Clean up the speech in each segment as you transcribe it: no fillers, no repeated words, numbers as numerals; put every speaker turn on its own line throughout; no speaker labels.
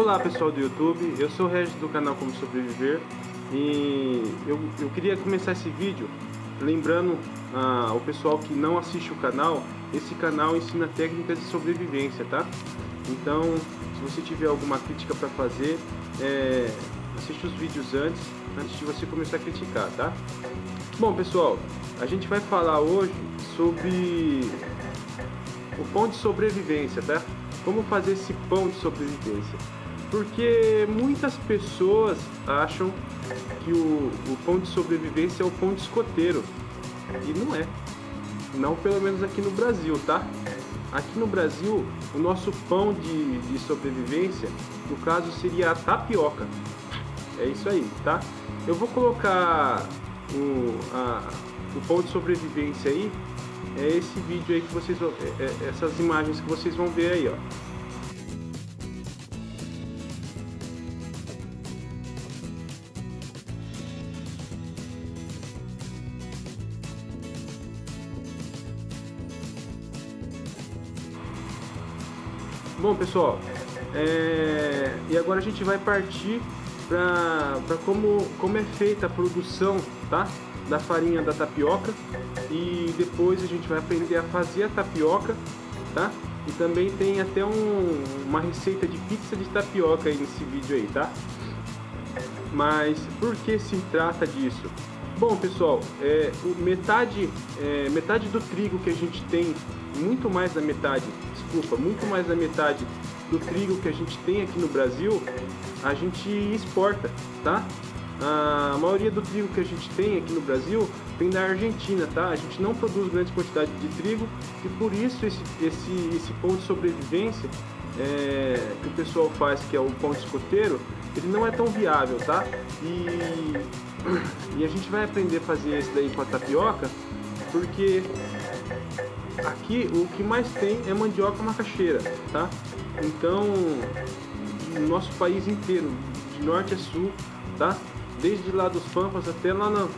Olá pessoal do YouTube, eu sou o Regis do canal Como Sobreviver e eu queria começar esse vídeo lembrando o pessoal que não assiste o canal. Esse canal ensina técnicas de sobrevivência, tá? Então, se você tiver alguma crítica para fazer, assiste os vídeos antes de você começar a criticar, tá? Bom pessoal, a gente vai falar hoje sobre o pão de sobrevivência, tá? Como fazer esse pão de sobrevivência. Porque muitas pessoas acham que o pão de sobrevivência é o pão de escoteiro. E não é. Não, pelo menos aqui no Brasil, tá? Aqui no Brasil, o nosso pão de sobrevivência, no caso, seria a tapioca. É isso aí, tá? Eu vou colocar o pão de sobrevivência aí. É esse vídeo aí que vocês vão... essas imagens que vocês vão ver aí, ó. Bom pessoal, e agora a gente vai partir para como é feita a produção, tá? Da farinha da tapioca, e depois a gente vai aprender a fazer a tapioca, tá? E também tem até uma receita de pizza de tapioca aí nesse vídeo aí, tá? Mas por que se trata disso? Bom pessoal, metade do trigo que a gente tem, muito mais da metade do trigo que a gente tem aqui no Brasil, a gente exporta, tá? A maioria do trigo que a gente tem aqui no Brasil vem da Argentina, tá? A gente não produz grande quantidade de trigo e por isso esse pão de sobrevivência que o pessoal faz, que é o pão de escoteiro, ele não é tão viável, tá? E a gente vai aprender a fazer esse daí com a tapioca, porque aqui o que mais tem é mandioca macaxeira, tá? Então, no nosso país inteiro, de norte a sul, tá? Desde lá dos Pampas até lá no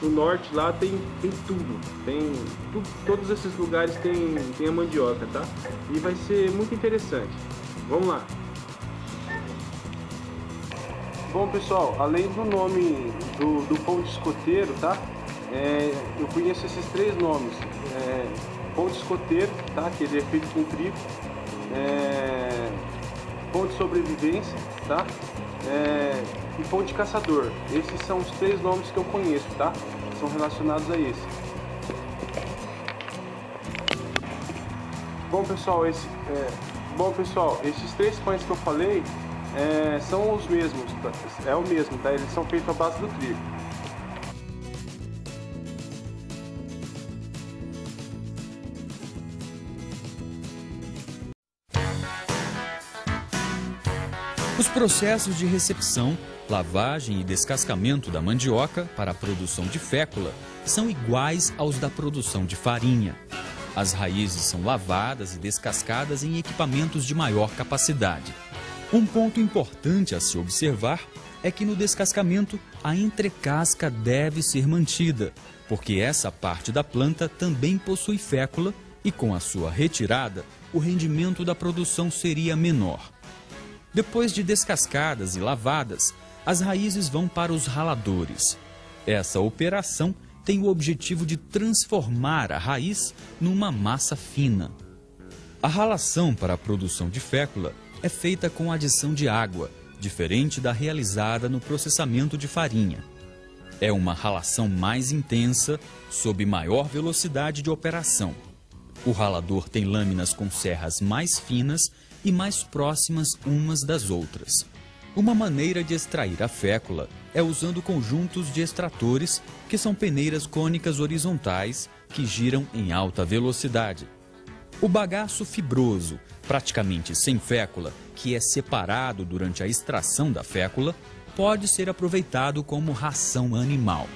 norte, lá tem tudo. Todos esses lugares tem a mandioca, tá? E vai ser muito interessante. Vamos lá. Bom pessoal, além do nome do pão de escoteiro, tá? Eu conheço esses três nomes. Pão de escoteiro, tá? Que ele é feito com trigo. Pão de sobrevivência, tá? E pão de caçador. Esses são os três nomes que eu conheço, tá? São relacionados a esse. Bom pessoal, esses três pães que eu falei são os mesmos, tá? É o mesmo, tá? Eles são feitos à base do trigo.
Os processos de recepção, lavagem e descascamento da mandioca para a produção de fécula são iguais aos da produção de farinha. As raízes são lavadas e descascadas em equipamentos de maior capacidade. Um ponto importante a se observar é que no descascamento a entrecasca deve ser mantida, porque essa parte da planta também possui fécula e com a sua retirada o rendimento da produção seria menor. Depois de descascadas e lavadas, as raízes vão para os raladores. Essa operação tem o objetivo de transformar a raiz numa massa fina. A ralação para a produção de fécula é feita com adição de água, diferente da realizada no processamento de farinha. É uma ralação mais intensa, sob maior velocidade de operação. O ralador tem lâminas com serras mais finas e mais próximas umas das outras. Uma maneira de extrair a fécula é usando conjuntos de extratores, que são peneiras cônicas horizontais que giram em alta velocidade. O bagaço fibroso, praticamente sem fécula, que é separado durante a extração da fécula, pode ser aproveitado como ração animal.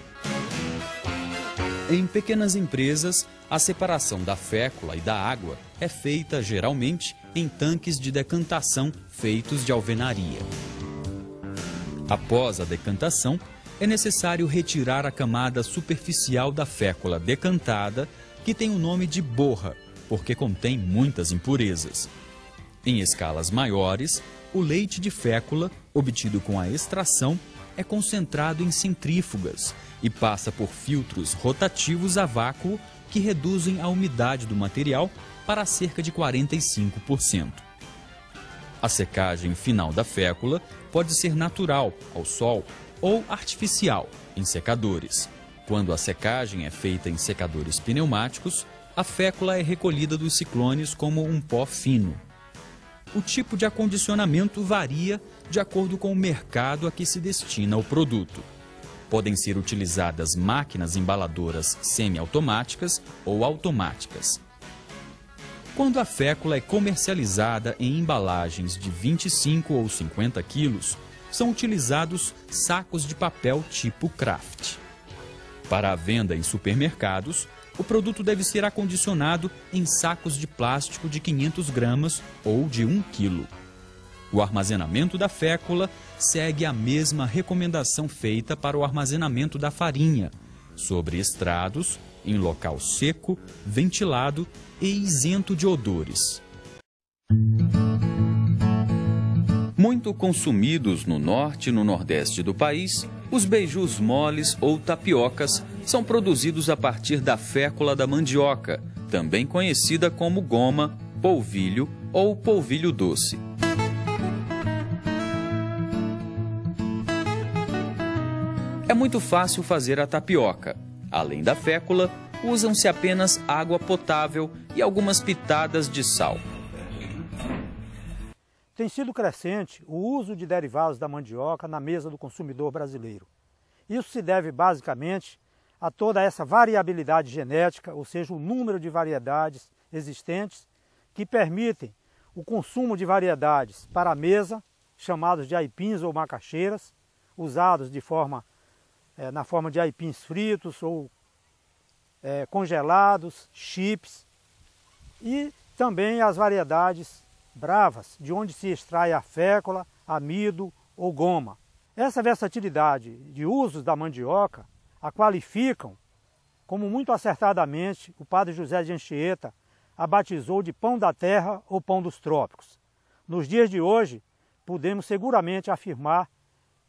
Em pequenas empresas, a separação da fécula e da água é feita geralmente em tanques de decantação feitos de alvenaria. Após a decantação, é necessário retirar a camada superficial da fécula decantada, que tem o nome de borra, porque contém muitas impurezas. Em escalas maiores, o leite de fécula, obtido com a extração, é concentrado em centrífugas e passa por filtros rotativos a vácuo que reduzem a umidade do material para cerca de 45%. A secagem final da fécula pode ser natural, ao sol, ou artificial, em secadores. Quando a secagem é feita em secadores pneumáticos, a fécula é recolhida dos ciclones como um pó fino. O tipo de acondicionamento varia de acordo com o mercado a que se destina o produto. Podem ser utilizadas máquinas embaladoras semiautomáticas ou automáticas. Quando a fécula é comercializada em embalagens de 25 ou 50 quilos, são utilizados sacos de papel tipo Kraft. Para a venda em supermercados, o produto deve ser acondicionado em sacos de plástico de 500 gramas ou de 1 quilo. O armazenamento da fécula segue a mesma recomendação feita para o armazenamento da farinha, sobre estrados, em local seco, ventilado e isento de odores. Muito consumidos no norte e no nordeste do país, os beijus moles ou tapiocas são produzidos a partir da fécula da mandioca, também conhecida como goma, polvilho ou polvilho doce. É muito fácil fazer a tapioca. Além da fécula, usam-se apenas água potável e algumas pitadas de sal.
Tem sido crescente o uso de derivados da mandioca na mesa do consumidor brasileiro. Isso se deve basicamente a toda essa variabilidade genética, ou seja, o número de variedades existentes que permitem o consumo de variedades para a mesa, chamados de aipins ou macaxeiras, usados na forma de aipins fritos ou congelados, chips, e também as variedades bravas, de onde se extrai a fécula, amido ou goma. Essa versatilidade de usos da mandioca a qualificam, como muito acertadamente o padre José de Anchieta a batizou de pão da terra ou pão dos trópicos. Nos dias de hoje, podemos seguramente afirmar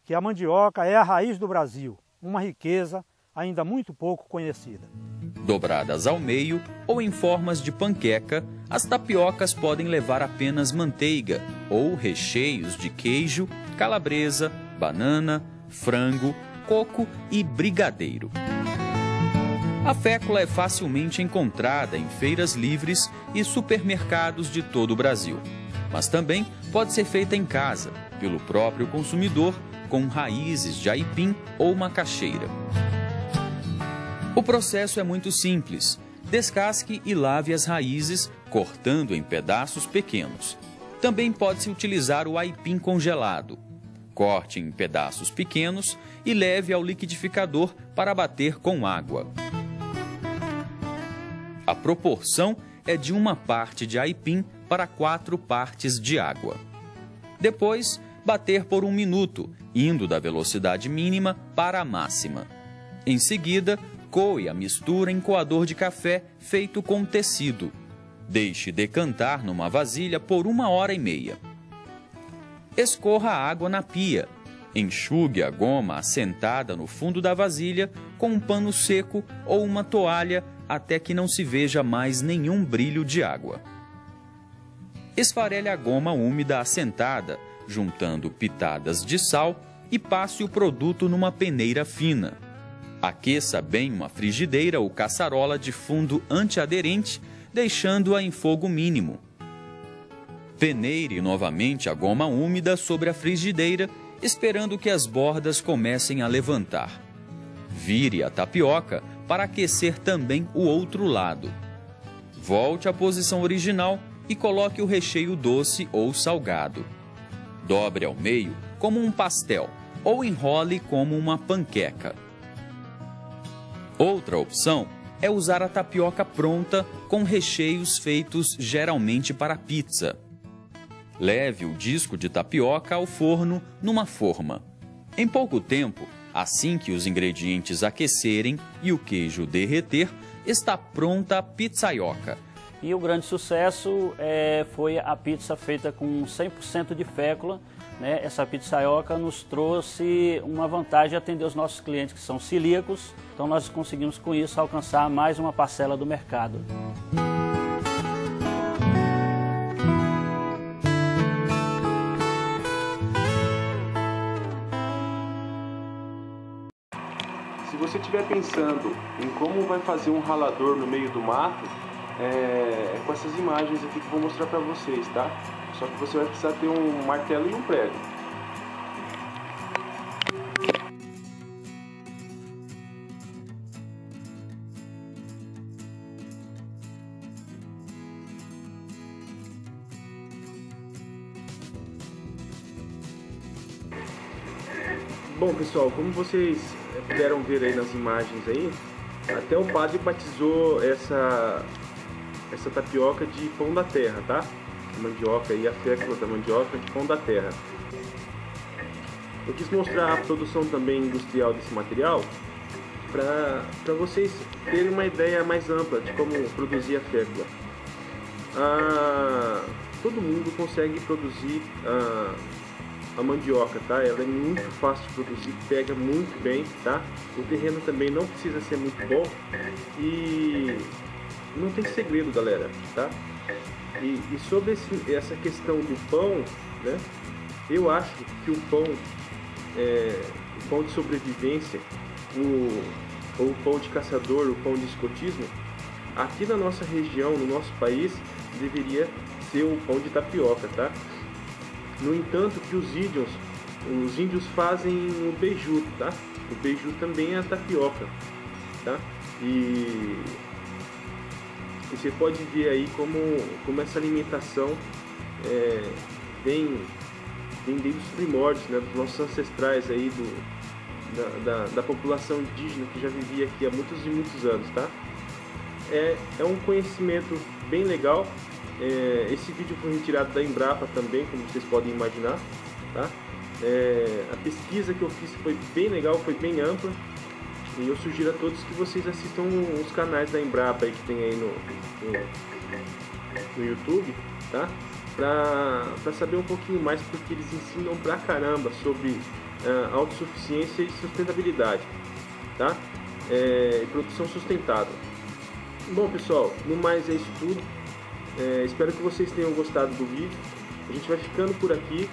que a mandioca é a raiz do Brasil, uma riqueza ainda muito pouco conhecida.
Dobradas ao meio ou em formas de panqueca, as tapiocas podem levar apenas manteiga ou recheios de queijo, calabresa, banana, frango, coco e brigadeiro. A fécula é facilmente encontrada em feiras livres e supermercados de todo o Brasil, mas também pode ser feita em casa, pelo próprio consumidor, com raízes de aipim ou macaxeira. O processo é muito simples. Descasque e lave as raízes, cortando em pedaços pequenos. Também pode-se utilizar o aipim congelado. Corte em pedaços pequenos e leve ao liquidificador para bater com água. A proporção é de 1 parte de aipim para 4 partes de água. Depois, bater por 1 minuto, indo da velocidade mínima para a máxima. Em seguida, coe a mistura em coador de café feito com tecido. Deixe decantar numa vasilha por 1h30. Escorra a água na pia. Enxugue a goma assentada no fundo da vasilha com um pano seco ou uma toalha até que não se veja mais nenhum brilho de água. Esfarele a goma úmida assentada, juntando pitadas de sal e passe o produto numa peneira fina. Aqueça bem uma frigideira ou caçarola de fundo antiaderente, deixando-a em fogo mínimo. Peneire novamente a goma úmida sobre a frigideira, esperando que as bordas comecem a levantar. Vire a tapioca para aquecer também o outro lado. Volte à posição original e coloque o recheio doce ou salgado. Dobre ao meio como um pastel ou enrole como uma panqueca. Outra opção é usar a tapioca pronta com recheios feitos geralmente para pizza. Leve o disco de tapioca ao forno numa forma. Em pouco tempo, assim que os ingredientes aquecerem e o queijo derreter, está pronta a pizzaioca.
E o grande sucesso foi a pizza feita com 100% de fécula, né? Essa pizzaioca nos trouxe uma vantagem de atender os nossos clientes que são celíacos, então nós conseguimos com isso alcançar mais uma parcela do mercado.
Se você estiver pensando em como vai fazer um ralador no meio do mato, é com essas imagens aqui que eu vou mostrar para vocês, tá? Só que você vai precisar ter um martelo e um prego. Bom, pessoal, como vocês puderam ver aí nas imagens aí, até o padre batizou essa tapioca de pão da terra, tá? A mandioca e a fécula da mandioca de pão da terra. Eu quis mostrar a produção também industrial desse material para vocês terem uma ideia mais ampla de como produzir a fécula. Todo mundo consegue produzir a mandioca, tá? Ela é muito fácil de produzir, pega muito bem, tá? O terreno também não precisa ser muito bom e não tem segredo, galera, tá? E sobre essa questão do pão, né? Eu acho que o pão de sobrevivência, o pão de caçador, o pão de escotismo, aqui na nossa região, no nosso país, deveria ser o pão de tapioca, tá? No entanto, que os índios fazem o beiju, tá? O beiju também é a tapioca, tá? E você pode ver aí como essa alimentação vem desde os primórdios, né, dos nossos ancestrais aí, da população indígena que já vivia aqui há muitos e muitos anos, tá? É um conhecimento bem legal. Esse vídeo foi retirado da Embrapa também, como vocês podem imaginar, tá? A pesquisa que eu fiz foi bem legal, foi bem ampla, e eu sugiro a todos que vocês assistam os canais da Embrapa aí que tem aí no YouTube, tá? Pra saber um pouquinho mais, porque eles ensinam pra caramba sobre autossuficiência e sustentabilidade, tá? E produção sustentável. Bom, pessoal, no mais é isso tudo. Espero que vocês tenham gostado do vídeo. A gente vai ficando por aqui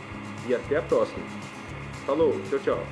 e até a próxima. Falou, tchau, tchau.